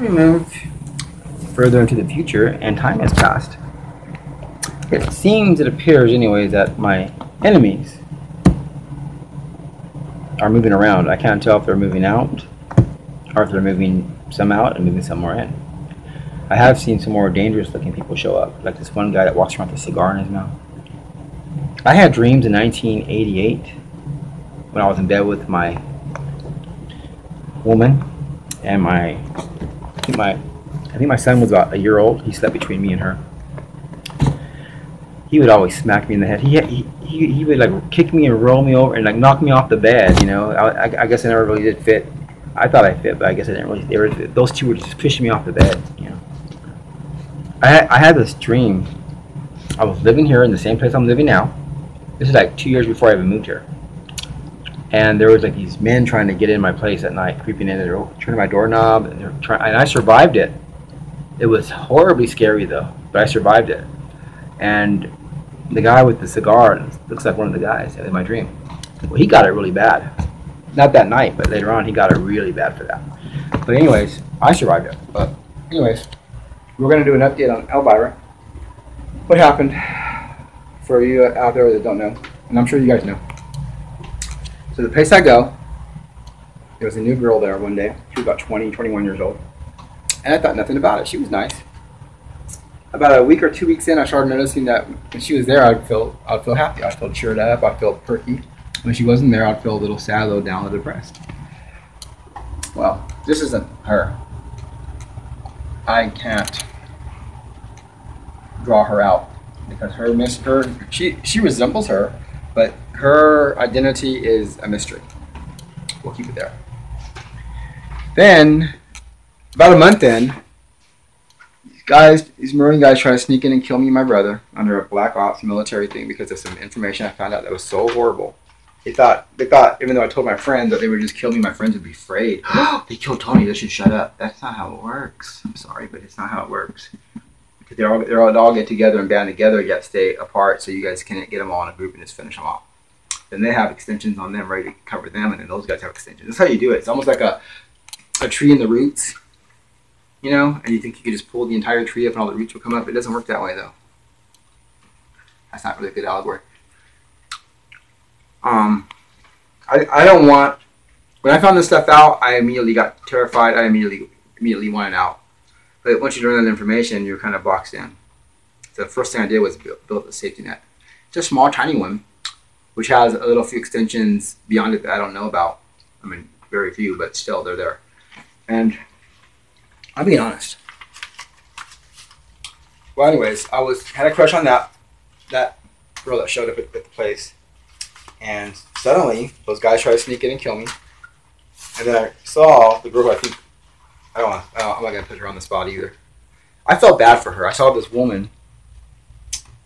we move further into the future and time has passed, it appears anyways, that my enemies are moving around. I can't tell if they're moving out or if they're moving some out and moving some more in. I have seen some more dangerous looking people show up, like this one guy that walks around with a cigar in his mouth. I had dreams in 1988 when I was in bed with my woman and I think my son was about a year old. He slept between me and her. He would always smack me in the head. He would like kick me and roll me over and like knock me off the bed. You know, I guess I never really did fit. I thought I fit, but I guess I didn't really. Those two were just pushing me off the bed. You know, I had this dream. I was living here in the same place I'm living now. This is like 2 years before I even moved here. And there was like these men trying to get in my place at night, creeping in, they're turning my doorknob, and and I survived it. It was horribly scary though, but I survived it. And the guy with the cigar looks like one of the guys in my dream. Well, he got it really bad. Not that night, but later on he got it really bad for that. But anyways, I survived it. But anyways, we're going to do an update on Elvira. What happened for you out there that don't know, and I'm sure you guys know. So the place I go, there was a new girl there one day. She was about 20, 21 years old. And I thought nothing about it. She was nice. About a week or 2 weeks in, I started noticing that when she was there, I'd feel happy. I'd feel cheered up. I'd feel perky. When she wasn't there, I'd feel a little sad, a little down, a little depressed. Well, this isn't her. I can't draw her out because she resembles her, but her identity is a mystery. We'll keep it there. Then, about a month in, these Marine guys try to sneak in and kill me and my brother under a black ops military thing because of some information I found out that was so horrible. They thought, even though I told my friends that they would just kill me, my friends would be afraid. They killed Tony, they should shut up. That's not how it works. I'm sorry, but it's not how it works. Because they all get together and band together, yet stay apart so you guys can get them all in a group and just finish them off. Then they have extensions on them ready to cover them, and then those guys have extensions. That's how you do it. It's almost like a tree in the roots. You know, and you think you could just pull the entire tree up and all the roots will come up. It doesn't work that way, though. That's not really a good allegory. I don't want... When I found this stuff out, I immediately got terrified. I immediately wanted out. But once you learn that information, you're kind of boxed in. So the first thing I did was build a safety net. It's a small, tiny one, which has a little few extensions beyond it that I don't know about. I mean, very few, but still, they're there. And I'm being honest. Well, anyways, had a crush on that girl that showed up at the place, and suddenly those guys tried to sneak in and kill me. And then I saw the girl. I'm not gonna put her on the spot either. I felt bad for her. I saw this woman,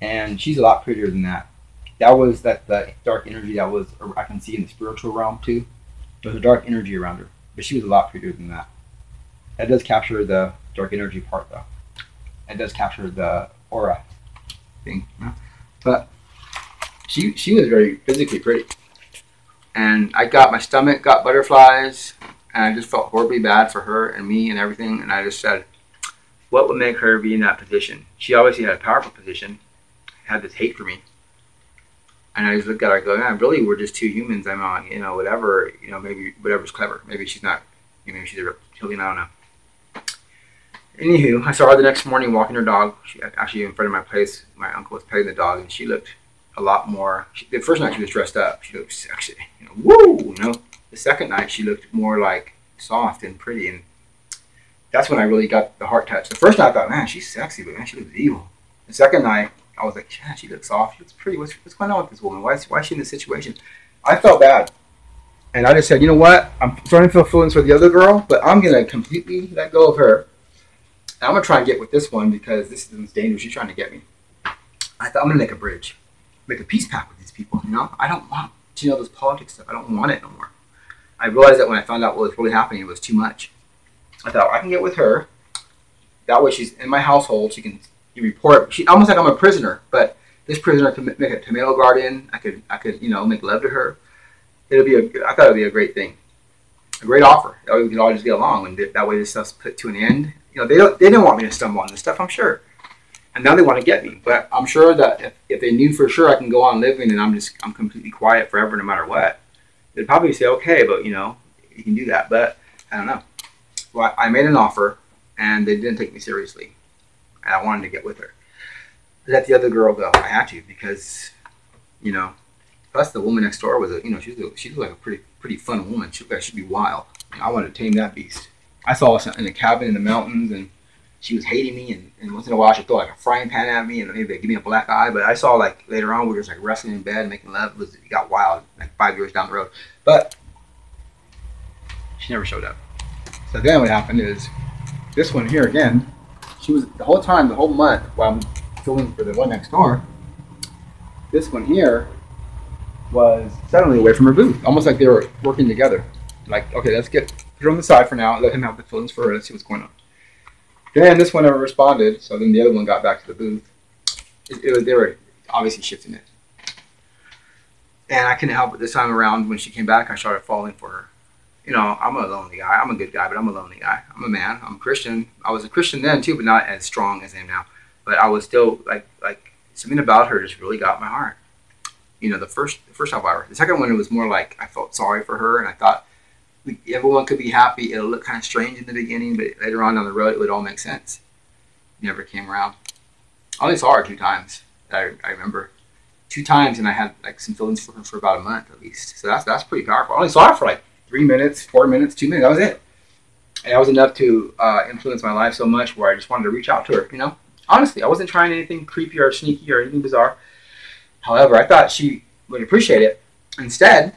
and she's a lot prettier than that. That was that dark energy that was I can see in the spiritual realm too. There's a dark energy around her, but she was a lot prettier than that. That does capture the dark energy part, though. It does capture the aura thing. You know? But she was very physically pretty. And my stomach got butterflies, and I just felt horribly bad for her and me and everything. And I just said, what would make her be in that position? She obviously had a powerful position, had this hate for me. And I just looked at her and go, man, really, we're just two humans. I'm on, whatever, maybe whatever's clever. Maybe she's not, maybe she's a reptilian, I don't know. Anywho, I saw her the next morning walking her dog. She actually in front of my place. My uncle was petting the dog, and she looked a lot more. The first night she was dressed up. She looked sexy. Woo! The second night she looked more like soft and pretty, and that's when I really got the heart touch. The first night I thought, man, she's sexy, but man, she looks evil. The second night I was like, yeah, she looks soft. She looks pretty. What's going on with this woman? Why is she in this situation? I felt bad. And I just said, you know what? I'm starting to feel feelings for the other girl, but I'm going to completely let go of her. And I'm going to try and get with this one because this is dangerous. She's trying to get me. I thought I'm going to make a bridge. Make a peace pact with these people, I don't want to know this politics stuff. I don't want it no more. I realized that when I found out what was really happening, it was too much. I thought, I can get with her. That way she's in my household. She can report. She almost like I'm a prisoner, but this prisoner can make a tomato garden. I could make love to her. I thought it'd be a great thing. A great offer. That way we could all just get along, and that way this stuff's put to an end. You know, they didn't want me to stumble on this stuff, I'm sure. And now they want to get me. But I'm sure that if they knew for sure I can go on living and I'm completely quiet forever no matter what, they'd probably say, okay, but you know, you can do that. But I don't know. Well, I made an offer and they didn't take me seriously. And I wanted to get with her. Let the other girl go. I had to because, you know, plus the woman next door was she was like a pretty fun woman. She'd be wild. And I wanted to tame that beast. I saw her in a cabin in the mountains and she was hating me, and once in a while she'd throw like a frying pan at me and maybe they'd give me a black eye. But I saw like later on we were just like wrestling in bed, making love. It got wild like 5 years down the road. But she never showed up. So then what happened is this one here again, she was the whole time, the whole month while I'm filming for the one next door, this one here was suddenly away from her booth. Almost like they were working together. Like, okay, let's put her on the side for now, let him have the feelings for her, let's see what's going on. Then this one never responded, so then the other one got back to the booth. They were obviously shifting it. And I couldn't help it this time around. When she came back, I started falling for her. You know, I'm a lonely guy. I'm a good guy, but I'm a lonely guy. I'm a man. I'm a Christian. I was a Christian then too, but not as strong as I am now. But I was still like something about her just really got my heart. You know, the first Elvira. The second one, it was more like I felt sorry for her, and I thought everyone could be happy. It'll look kind of strange in the beginning, but later on down the road, it would all make sense. Never came around. I only saw her 2 times. I remember 2 times, and I had like some feelings for her for about a month at least. So that's pretty powerful. I only saw her for like 3 minutes, 4 minutes, 2 minutes. That was it. And that was enough to influence my life so much where I just wanted to reach out to her. You know, honestly, I wasn't trying anything creepy or sneaky or anything bizarre. However, I thought she would appreciate it. Instead,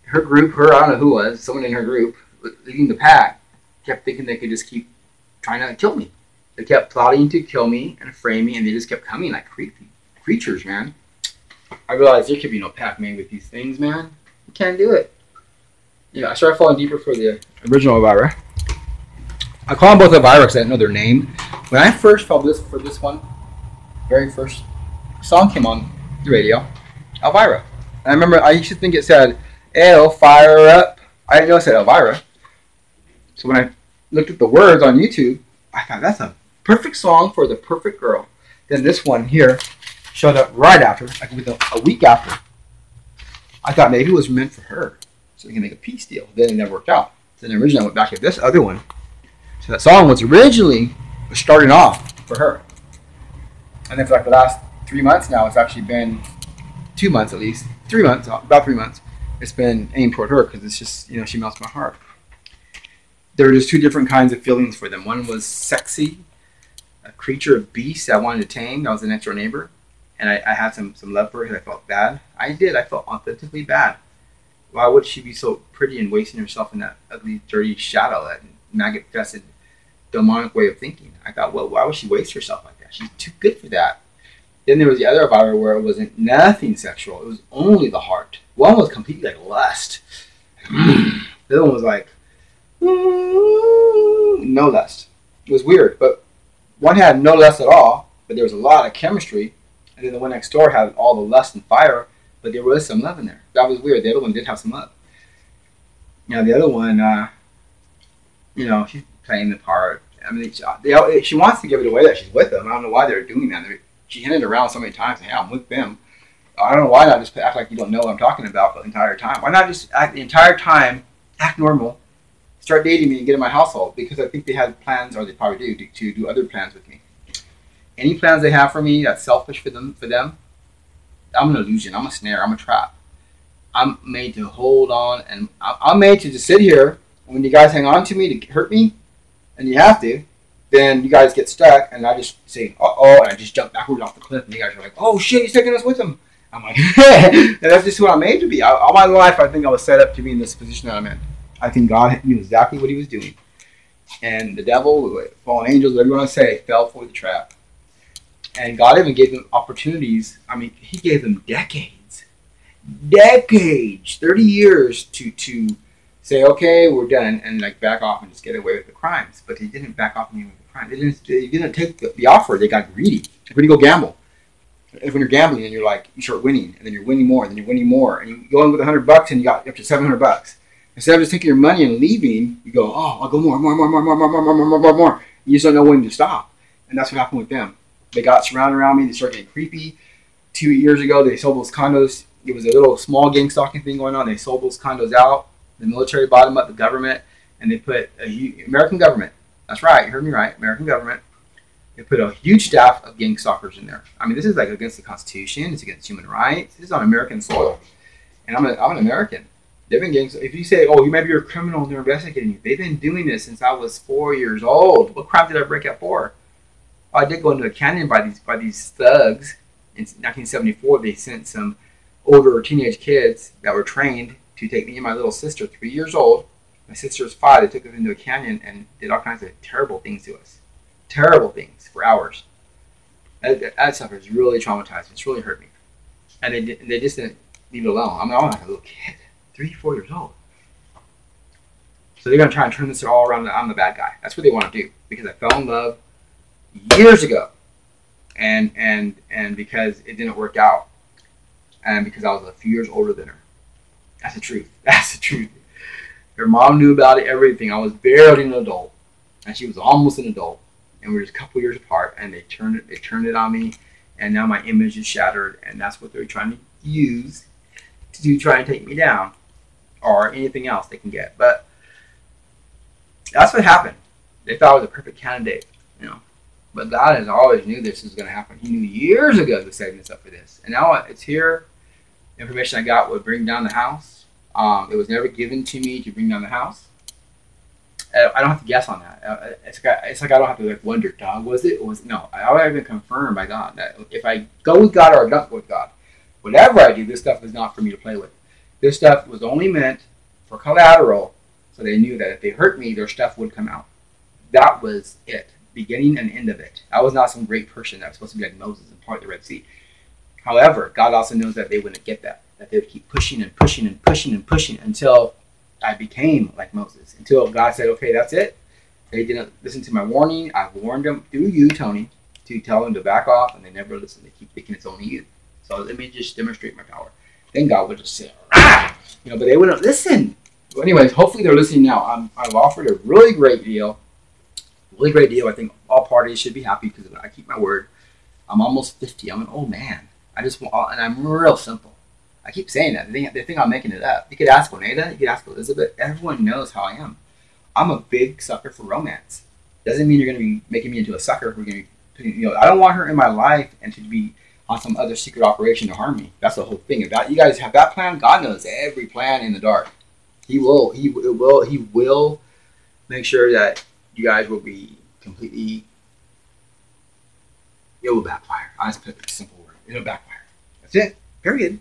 her group, I don't know who was, someone in her group, leading the pack, kept thinking they could just keep trying to kill me. They kept plotting to kill me and frame me, and they just kept coming like creepy creatures, man. I realized there could be no pack made with these things, man. You can't do it. Yeah, I started falling deeper for the original Elvira. I call them both Elvira because I didn't know their name. When I first fell for this one, very first song came on the radio, Elvira. And I remember I used to think it said, "El, fire up." I didn't know it said Elvira. So when I looked at the words on YouTube, I thought that's a perfect song for the perfect girl. Then this one here showed up right after, like within a week after. I thought maybe it was meant for her, so we can make a peace deal. Then it never worked out. So then originally I went back to this other one. So that song was originally starting off for her. And then for like the last 3 months now, it's actually been 2 months at least. 3 months, about 3 months. It's been aimed toward her because it's just, you know, she melts my heart. There were just 2 different kinds of feelings for them. One was sexy, a creature, a beast I wanted to tame. That was the next door neighbor. And I had some love for her because I felt bad. I felt authentically bad. Why would she be so pretty and wasting herself in that ugly, dirty shadow, that maggot-infested, demonic way of thinking? I thought, well, why would she waste herself like that? She's too good for that. Then there was the other Elvira where it wasn't nothing sexual. It was only the heart. One was completely like lust. The other one was like, no lust. It was weird, but one had no lust at all, but there was a lot of chemistry. And then the one next door had all the lust and fire, but there was some love in there. That was weird. The other one did have some love. You know, the other one, you know, she's playing the part. I mean, she wants to give it away that she's with them. I don't know why they're doing that. She hinted around so many times, hey, I'm with them. I don't know why not just act like you don't know what I'm talking about the entire time. Why not just act the entire time, act normal, start dating me and get in my household? Because I think they had plans, or they probably do, to do other plans with me. Any plans they have for me that's selfish for them, I'm an illusion, I'm a snare, I'm a trap. I'm made to hold on, and I'm made to just sit here. And when you guys hang on to me to hurt me, and you have to, then you guys get stuck, and I just say, uh-oh, and I just jump backwards off the cliff, and you guys are like, oh shit, he's taking us with him. I'm like, and that's just who I'm made to be. All my life, I think I was set up to be in this position that I'm in. I think God knew exactly what he was doing. And the devil, fallen angels, whatever you want to say, fell for the trap. And God even gave them opportunities. I mean, he gave them decades, 30 years to say, okay, we're done, and like back off and just get away with the crimes. But he didn't back off and with the crimes. They didn't take the offer. They got greedy. Like when you go gamble. When you're gambling and you're like, you start winning, and then you're winning more, and then you're winning more, and you go in with $100 and you got up to $700. Instead of just taking your money and leaving, you go, oh, I'll go more. You just don't know when to stop. And that's what happened with them. They got surrounded around me. They started getting creepy. 2 years ago, they sold those condos. It was a little small gang stalking thing going on. They sold those condos out. The military bought them up, the government, and they put American government. That's right. You heard me right. American government. They put a huge staff of gang stalkers in there. I mean, this is like against the Constitution. It's against human rights. This is on American soil. And I'm an American. They've been gangs. If you say, oh, maybe you're a criminal and they're investigating you, they've been doing this since I was 4 years old. What crime did I break out for? Oh, I did go into a canyon by these thugs. In 1974, they sent some older teenage kids that were trained to take me and my little sister, 3 years old. My sister was 5. They took us into a canyon and did all kinds of terrible things to us. Terrible things for hours. That stuff has really traumatized me. It's really hurt me. And they just didn't leave it alone. I mean, I'm like a little kid, 3, 4 years old. So they're going to try and turn this all around. I'm the bad guy. That's what they want to do. Because I fell in love years ago. And because it didn't work out. And because I was a few years older than her. That's the truth. That's the truth. Her mom knew about it, everything. I was barely an adult. And she was almost an adult. And we were just a couple years apart. And they turned it on me. And now my image is shattered. And that's what they're trying to use to try and take me down. Or anything else they can get. But that's what happened. They thought I was a perfect candidate. You know. But God has always knew this was going to happen. He knew years ago he was setting us up for this. And now it's here. Information I got would bring down the house. It was never given to me to bring down the house. I don't have to guess on that. It's like I don't have to wonder, dog, was it? Or was it? No, I already been confirmed by God that if I go with God or I don't go with God, whatever I do, this stuff is not for me to play with. This stuff was only meant for collateral, so they knew that if they hurt me, their stuff would come out. That was it. Beginning and end of it. I was not some great person that was supposed to be like Moses and part of the Red Sea. However, God also knows that they wouldn't get that they would keep pushing and pushing and pushing and pushing until I became like Moses. Until God said, okay, that's it. They didn't listen to my warning. I warned them through you, Tony, to tell them to back off, and they never listen. They keep thinking it's only you. So let me just demonstrate my power. Then God would just say, ah! But they wouldn't listen. Well, anyways, hopefully they're listening now. I've offered a really great deal. Really great deal. I think all parties should be happy because I keep my word. I'm almost 50. I'm an old man. And I'm real simple. I keep saying that. They think I'm making it up. You could ask Juanita. You could ask Elizabeth. Everyone knows how I am. I'm a big sucker for romance. Doesn't mean you're going to be making me into a sucker. We're going to be, I don't want her in my life and to be on some other secret operation to harm me. That's the whole thing. If you guys have that plan, God knows every plan in the dark. He will make sure that you guys will be completely. It will backfire. I just put a simple word. It'll backfire. That's it. Period.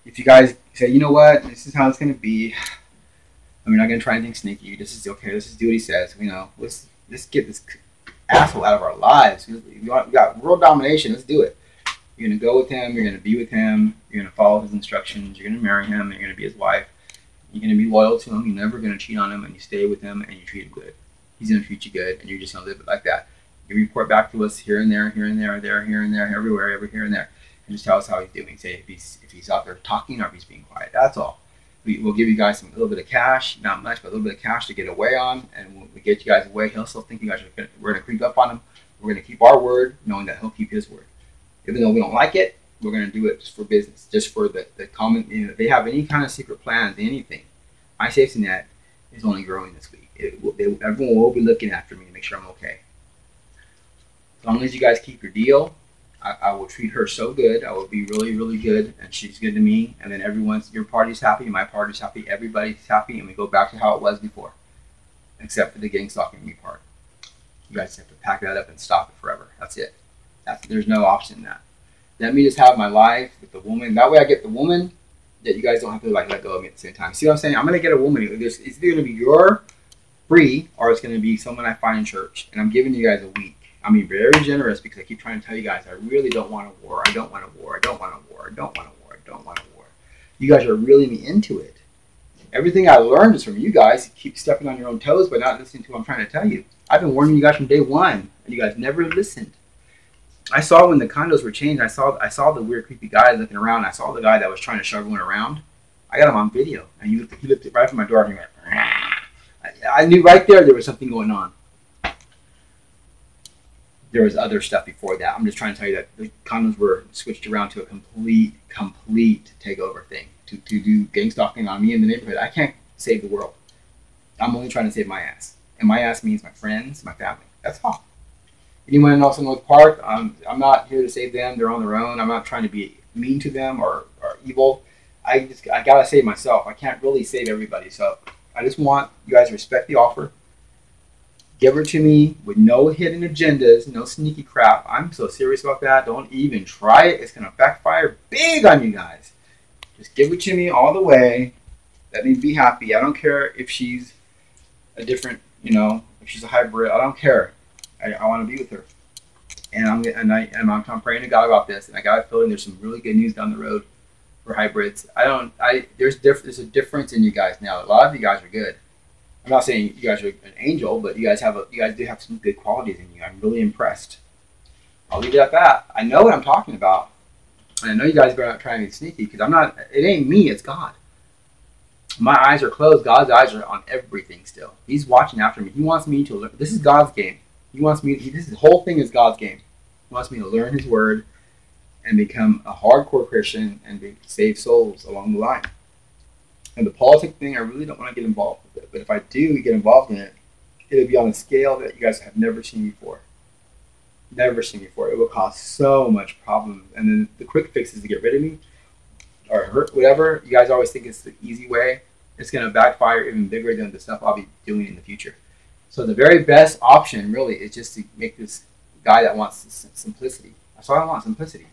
If you guys say, you know what, this is how it's going to be. I'm not going to try anything sneaky. This is okay. Let's just do what he says. Let's get this asshole out of our lives. We got world domination. Let's do it. You're going to go with him. You're going to be with him. You're going to follow his instructions. You're going to marry him. You're going to be his wife. You're going to be loyal to him. You're never going to cheat on him. And you stay with him and you treat him good. He's going to treat you good. And you're just going to live it like that. You report back to us here and there, here and there, here and there, everywhere, here and there. And just tell us how he's doing. Say if he's out there talking or if he's being quiet. That's all. We'll give you guys a little bit of cash, not much, but a little bit of cash to get away on. And when we get you guys away, he'll still think you guys we're going to creep up on him. We're going to keep our word, knowing that he'll keep his word. Even though we don't like it, we're going to do it just for business, just for the common. If they have any kind of secret plans, anything, my safety net is only growing this week. Everyone will be looking after me to make sure I'm okay. As long as you guys keep your deal, I will treat her so good. I will be really, really good, and she's good to me. And then your party's happy, my party's happy, everybody's happy, and we go back to how it was before, except for the gang stalking me part. You guys have to pack that up and stop it forever. That's it. There's no option in that. Let me just have my life with the woman. That way I get the woman that you guys don't have to let go of me at the same time. See what I'm saying? I'm going to get a woman. It's either going to be your free or it's going to be someone I find in church. And I'm giving you guys a week. I'm being very generous because I keep trying to tell you guys I really don't want a war. I don't want a war. I don't want a war. I don't want a war. I don't want a war. You guys are reeling me into it. Everything I learned is from you guys. You keep stepping on your own toes by not listening to what I'm trying to tell you. I've been warning you guys from day one, and you guys never listened. I saw when the condos were changed, I saw the weird, creepy guy looking around. I saw the guy that was trying to shove everyone around. I got him on video, and he looked right from my door, and he went. I knew right there was something going on. There was other stuff before that. I'm just trying to tell you that the condoms were switched around to a complete takeover thing to do gang stalking on me in the neighborhood. I can't save the world. I'm only trying to save my ass, and my ass means my friends, my family. That's all. Anyone else in North Park, I'm not here to save them. They're on their own. I'm not trying to be mean to them or evil. I gotta save myself. I can't really save everybody. So I just want you guys to respect the offer. Give her to me with no hidden agendas, no sneaky crap. I'm so serious about that. Don't even try it. It's gonna backfire big on you guys. Just give it to me all the way. Let me be happy. I don't care if she's a different, if she's a hybrid. I don't care. I want to be with her, and I'm praying to God about this, and I got a feeling there's some really good news down the road for hybrids. There's a difference in you guys now. A lot of you guys are good. I'm not saying you guys are an angel, but you guys do have some good qualities in you. I'm really impressed. I'll leave it at that. I know what I'm talking about, and I know you guys are not trying to be sneaky because I'm not. It ain't me. It's God. My eyes are closed. God's eyes are on everything still. He's watching after me. He wants me to learn. This is God's game. He wants me. This whole thing is God's game. He wants me to learn His word and become a hardcore Christian and save souls along the line. And the politics thing, I really don't want to get involved with it. But if I do get involved in it, it'll be on a scale that you guys have never seen before. Never seen before. It will cause so much problems. And then the quick fix is to get rid of me or hurt, whatever. You guys always think it's the easy way. It's going to backfire even bigger than the stuff I'll be doing in the future. So the very best option, really, is just to make this guy that wants simplicity. That's all I want, simplicity.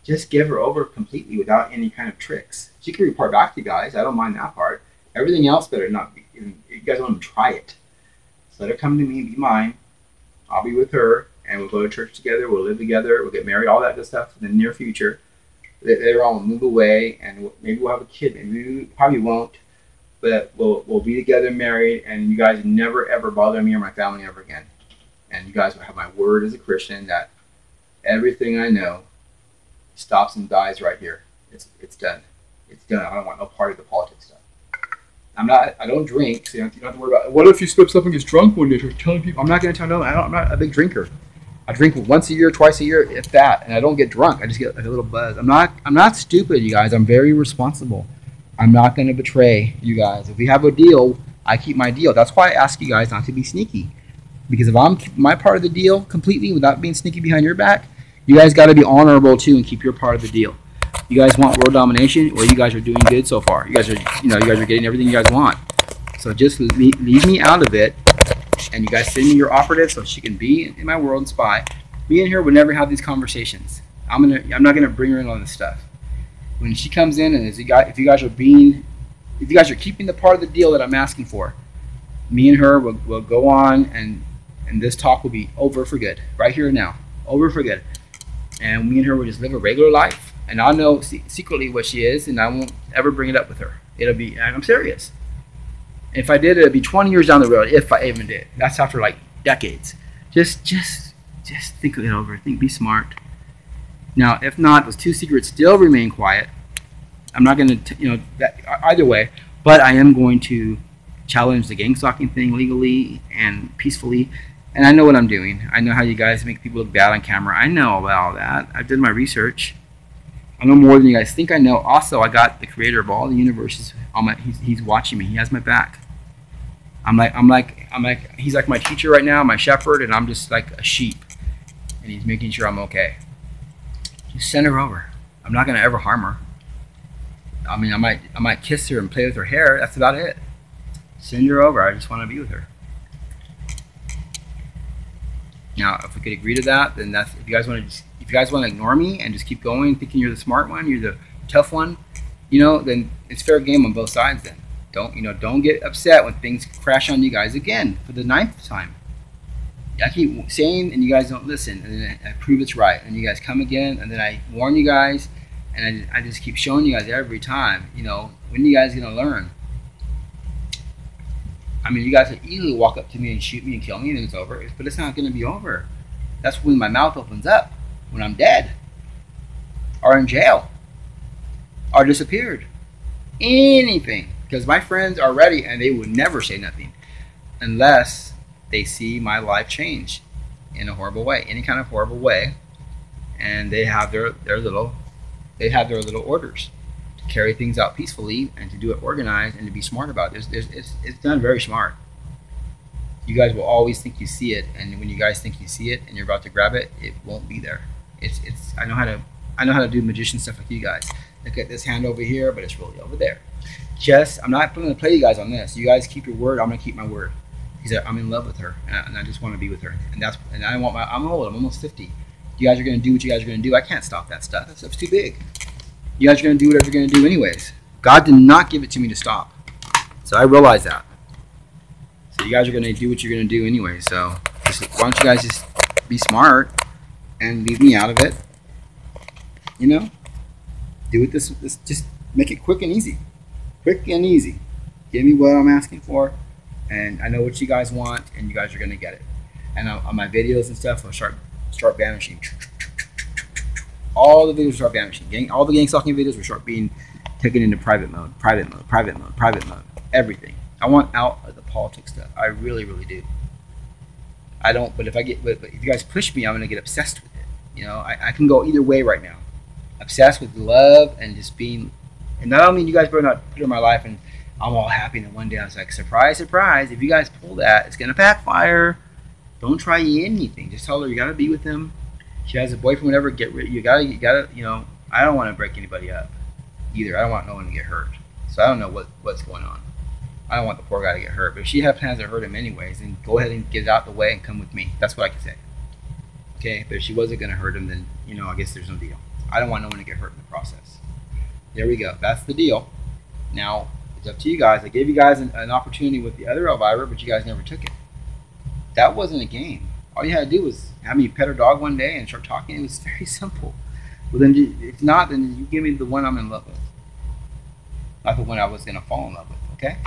Just give her over completely without any kind of tricks. She can report back to you guys. I don't mind that part. Everything else better not be. You guys want to try it. So let her come to me, be mine. I'll be with her, and we'll go to church together. We'll live together. We'll get married. All that good stuff in the near future. Later on, we'll move away, and maybe we'll have a kid. Maybe we probably won't. But we'll be together, married, and you guys never ever bother me or my family ever again. And you guys will have my word as a Christian that everything I know stops and dies right here. It's done. It's done. I don't want no part of the politics stuff. I don't drink, so you don't have to worry about it. What if he slips up and gets drunk one day? You're telling people. I'm not going to tell no. I'm not a big drinker. I drink once a year, twice a year, if that, and I don't get drunk. I just get like a little buzz. I'm not stupid, you guys. I'm very responsible. I'm not going to betray you guys. If we have a deal, I keep my deal. That's why I ask you guys not to be sneaky. Because if I'm keeping my part of the deal completely without being sneaky behind your back, you guys got to be honorable too and keep your part of the deal. You guys want world domination, well, you guys are doing good so far. You guys are getting everything you guys want. So just leave me out of it, and you guys send me your operative so she can be in my world and spy. Me and her would never have these conversations. I'm not gonna bring her in on this stuff. When she comes in, and if you guys are keeping the part of the deal that I'm asking for, me and her will go on, and this talk will be over for good, right here and now, over for good. And me and her will just live a regular life, and I'll know secretly what she is, and I won't ever bring it up with her. I'm serious. If I did, it'd be 20 years down the road, if I even did. That's after like decades. Just think it over. Be smart. Now, if not, those two secrets still remain quiet. I'm not going to, either way, but I am going to challenge the gang stalking thing legally and peacefully. And I know what I'm doing. I know how you guys make people look bad on camera. I know about all that. I've done my research. I know more than you guys think I know. Also, I got the creator of all the universes on my. He's watching me. He has my back. He's like my teacher right now, my shepherd, and I'm just like a sheep, and he's making sure I'm okay. Just send her over. I'm not gonna ever harm her. I mean, I might kiss her and play with her hair. That's about it. Send her over. I just want to be with her. Now, if we could agree to that, then that's. If you guys want to ignore me and just keep going, thinking you're the smart one, you're the tough one, then it's fair game on both sides. Then don't get upset when things crash on you guys again for the 9th time. I keep saying, and you guys don't listen, and then I prove it's right, and you guys come again, and then I warn you guys, and I just keep showing you guys every time. When are you guys gonna learn? I mean, you guys could easily walk up to me and shoot me and kill me, and it's over. But it's not gonna be over. That's when my mouth opens up, when I'm dead, or in jail, or disappeared. anything, because my friends are ready and they would never say nothing unless they see my life change in a horrible way, any kind of horrible way, and they have their little orders to carry things out peacefully and to do it organized and to be smart about it. It's done very smart. You guys will always think you see it, and when you guys think you see it and you're about to grab it, it won't be there. It's I know how to do magician stuff with you guys. Look at this hand over here, but it's really over there. I'm not going to play you guys on this. You guys keep your word. I'm going to keep my word. Because I'm in love with her, and I just want to be with her. And I'm old. I'm almost 50. You guys are going to do what you guys are going to do. I can't stop that stuff. That stuff's too big. You guys are going to do whatever you're going to do anyways. God did not give it to me to stop. So I realize that. So you guys are going to do what you're going to do anyway. So why don't you guys just be smart and leave me out of it? You know? Do it this just make it quick and easy. Quick and easy. Give me what I'm asking for. And I know what you guys want, and you guys are gonna get it. And on my videos and stuff, I'll start banishing. All the videos start banishing. All the gang stalking videos will start being taken into private mode. Everything. I want out of the politics stuff. I really, really do. I don't. But if you guys push me, I'm gonna get obsessed with it. You know, I can go either way right now. Obsessed with love and just being. And not only you guys better not put it in my life and I'm all happy, and then one day I was like, surprise, surprise, if you guys pull that, it's gonna backfire. Don't try anything. Just tell her you gotta be with him. She has a boyfriend, whatever, get rid. You gotta, you know, I don't want to break anybody up either. I don't want no one to get hurt. So I don't know what's going on. I don't want the poor guy to get hurt. But if she had plans to hurt him anyways, then go ahead and get it out the way and come with me. That's what I can say. Okay, but if she wasn't gonna hurt him, then, you know, I guess there's no deal. I don't want no one to get hurt in the process. There we go. That's the deal. Now, it's up to you guys. I gave you guys an opportunity with the other Elvira, but you guys never took it. That wasn't a game. All you had to do was have me pet her dog one day and start talking. It was very simple. Well, then, if not, then you give me the one I'm in love with. Not the one I was going to fall in love with, okay?